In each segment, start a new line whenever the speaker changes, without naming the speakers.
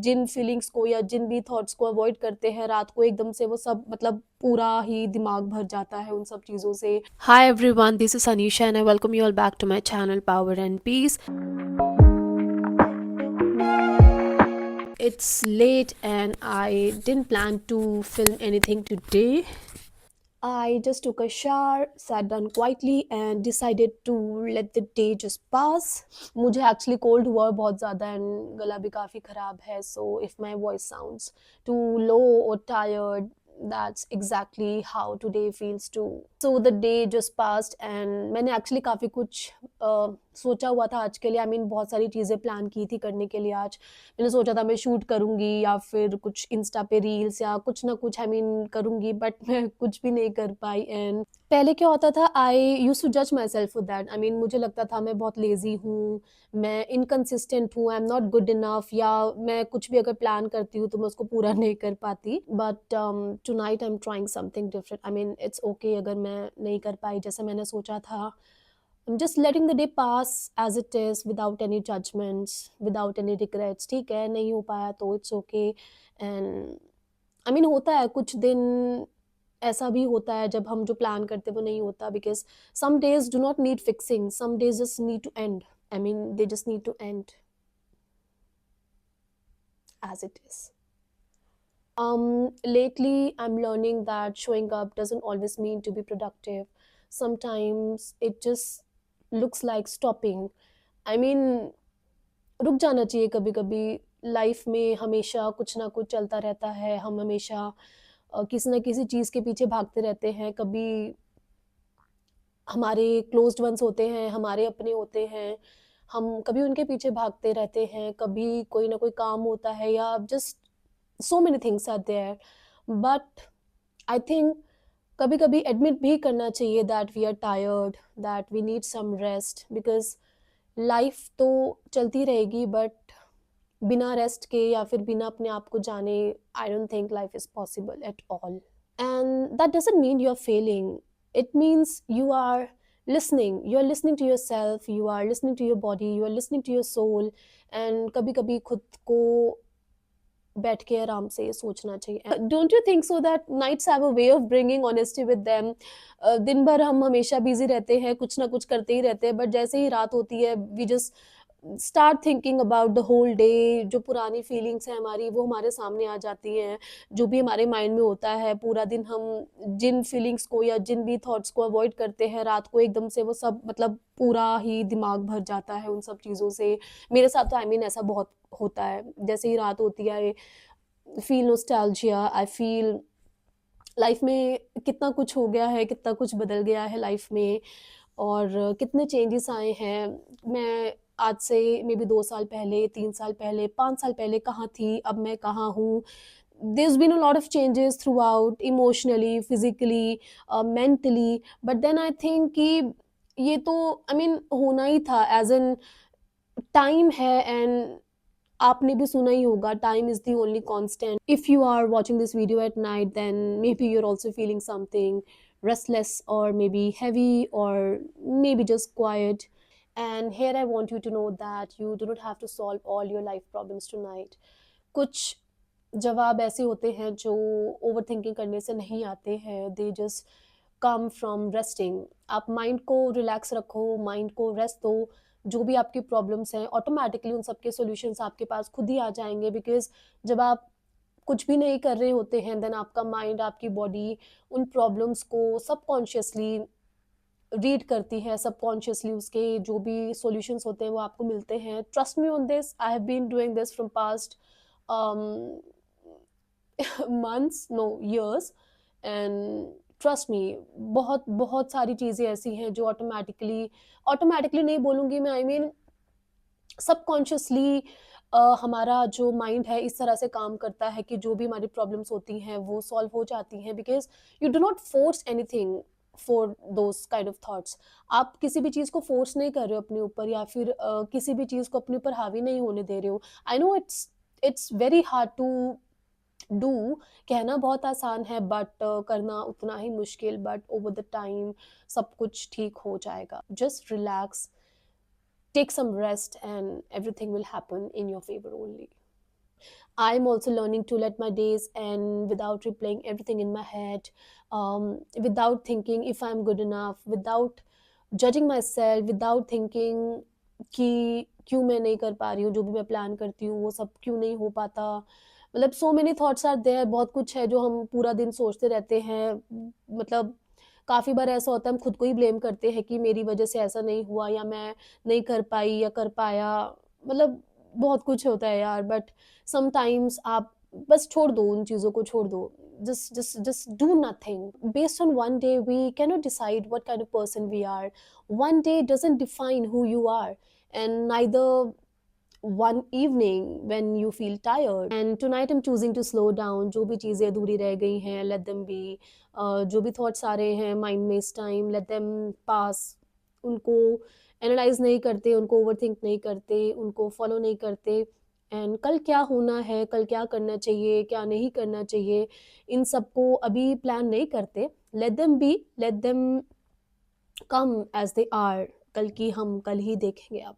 जिन feelings को या जिन भी थॉट्स को अवॉइड करते हैं, रात को एकदम से वो सब मतलब पूरा ही दिमाग भर जाता है उन सब चीज़ों से।
Hi everyone, this is Anisha and I welcome you all back to my channel Power and Peace. It's late and I didn't plan to film anything today.
I just took a shower, sat down quietly and decided to let the day just pass. मुझे actually cold हुआ है बहुत ज़्यादा and गला भी काफ़ी ख़राब है, so if my voice sounds too low और tired, that's exactly how today feels too. So the day just passed and मैंने एक्चुअली काफ़ी कुछ सोचा हुआ था आज के लिए। बहुत सारी चीज़ें प्लान की थी करने के लिए आज। मैंने सोचा था मैं शूट करूँगी या फिर कुछ इंस्टा पे रील्स या कुछ ना कुछ करूँगी, बट मैं कुछ भी नहीं कर पाई। एंड पहले क्या होता था, आई यूज्ड टू जज माई सेल्फ फॉर दैट। मुझे लगता था मैं बहुत लेज़ी हूँ, मैं इनकंसिस्टेंट हूँ, I am not good enough, या मैं कुछ भी अगर प्लान करती हूँ तो मैं उसको पूरा नहीं कर पाती। But tonight I am trying something different. It's okay अगर मैं नहीं कर पाई जैसे मैंने सोचा था। I'm just letting the day pass as it is without any judgments, without any regrets. ठीक है, नहीं हो पाया तो it's okay. And होता है कुछ दिन ऐसा भी होता है जब हम जो प्लान करते हैं वो नहीं होता, because some days do not need fixing, some days just need to end. They just need to end as it is. Lately I'm learning that showing up doesn't always mean to be productive. Sometimes it just looks like stopping. I mean, रुक जाना चाहिए कभी-कभी। Life में हमेशा कुछ ना कुछ चलता रहता है, हम हमेशा किसी न किसी चीज़ के पीछे भागते रहते हैं। कभी हमारे क्लोज्ड वन्स होते हैं, हमारे अपने होते हैं, हम कभी उनके पीछे भागते रहते हैं, कभी कोई ना कोई काम होता है या just so many things are there. But I think कभी-कभी एडमिट भी करना चाहिए that we are tired, that we need some rest, because life तो चलती रहेगी, बट बिना रेस्ट के या फिर बिना अपने आप को जाने, I don't think life is possible at all. And that doesn't mean you are failing, it means you are listening to yourself, you are listening to your body, you are listening to your soul. And कभी कभी खुद को बैठ के आराम से सोचना चाहिए। Don't you think so that nights have a way of bringing honesty with them? दिन भर हम हमेशा बिजी रहते हैं, कुछ ना कुछ करते ही रहते हैं, बट जैसे ही रात होती है we just start thinking about the whole day. जो पुरानी फीलिंग्स हैं हमारी वो हमारे सामने आ जाती हैं, जो भी हमारे माइंड में होता है पूरा दिन, हम जिन फीलिंग्स को या जिन भी थॉट्स को अवॉइड करते हैं, रात को एकदम से वो सब मतलब पूरा ही दिमाग भर जाता है उन सब चीज़ों से। मेरे साथ तो ऐसा बहुत होता है। जैसे ही रात होती है I feel nostalgia, I feel life में कितना कुछ हो गया है, कितना कुछ बदल गया है लाइफ में और कितने चेंजेस आए हैं। मैं आज से मे बी 2 साल पहले, 3 साल पहले, 5 साल पहले कहाँ थी, अब मैं कहाँ हूँ। There's been a lot of changes throughout, emotionally, physically, mentally, but then I think कि ये तो होना ही था, एज़ इन टाइम है। एंड आपने भी सुना ही होगा, time is the only constant. If you are watching this video at night then maybe you are also feeling something restless or maybe heavy or maybe just quiet. And here I want you to know that you do not have to solve all your life problems tonight. कुछ जवाब ऐसे होते हैं जो over thinking करने से नहीं आते हैं, they just come from resting. आप माइंड को रिलैक्स रखो, माइंड को रेस्ट दो। जो भी आपकी प्रॉब्लम्स हैं ऑटोमेटिकली उन सबके सॉल्यूशंस आपके पास खुद ही आ जाएंगे, बिकॉज जब आप कुछ भी नहीं कर रहे होते हैं देन आपका माइंड, आपकी बॉडी उन प्रॉब्लम्स को सबकॉन्शियसली रीड करती है, सबकॉन्शियसली उसके जो भी सॉल्यूशंस होते हैं वो आपको मिलते हैं। Trust me on this, I have been doing this from past months, no years. And trust me, बहुत बहुत सारी चीज़ें ऐसी हैं जो ऑटोमेटिकली नहीं बोलूँगी मैं, सबकॉन्शियसली हमारा जो माइंड है इस तरह से काम करता है कि जो भी हमारी प्रॉब्लम्स होती हैं वो सॉल्व हो जाती हैं, because you do not force anything for those kind of thoughts. आप किसी भी चीज़ को फोर्स नहीं कर रहे हो अपने ऊपर, या फिर किसी भी चीज़ को अपने ऊपर हावी नहीं होने दे रहे हो। I know it's very hard to do, कहना बहुत आसान है बट करना उतना ही मुश्किल। बट ओवर द टाइम सब कुछ ठीक हो जाएगा। Just relax, take some rest and everything will happen in your favor only. I'm also learning to let my days end without replaying everything in my head, without thinking if I'm good enough, without judging myself, without thinking कि क्यों मैं नहीं कर पा रही हूँ, जो भी मैं प्लान करती हूँ वो सब क्यों नहीं हो पाता। मतलब so many thoughts are there, बहुत कुछ है जो हम पूरा दिन सोचते रहते हैं। मतलब काफ़ी बार ऐसा होता है हम खुद को ही ब्लेम करते हैं कि मेरी वजह से ऐसा नहीं हुआ, या मैं नहीं कर पाई या कर पाया। मतलब बहुत कुछ होता है यार, बट समटाइम्स आप बस छोड़ दो, उन चीज़ों को छोड़ दो। Just do nothing. Based on one day, we cannot decide what kind of person we are. One day doesn't define who you are, and neither one evening when you feel tired. And tonight I'm choosing to slow down. जो भी चीज़ें अधूरी रह गई हैं, let them be. जो भी thoughts आ रहे हैं माइंड में इस टाइम, let them pass. उनको एनालाइज नहीं करते, उनको ओवरथिंक नहीं करते, उनको फॉलो नहीं करते। एंड कल क्या होना है, कल क्या करना चाहिए, क्या नहीं करना चाहिए, इन सबको अभी प्लान नहीं करते। Let them be, let them come as they are. कल की हम कल ही देखेंगे अब।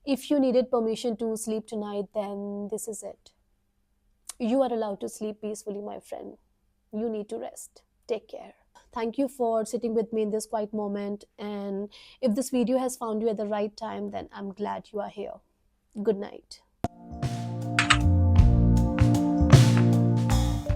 If you needed permission to sleep tonight, then this is it. You are allowed to sleep peacefully, my friend. You need to rest. Take care. Thank you for sitting with me in this quiet moment. And if this video has found you at the right time, then I'm glad you are here. Good night.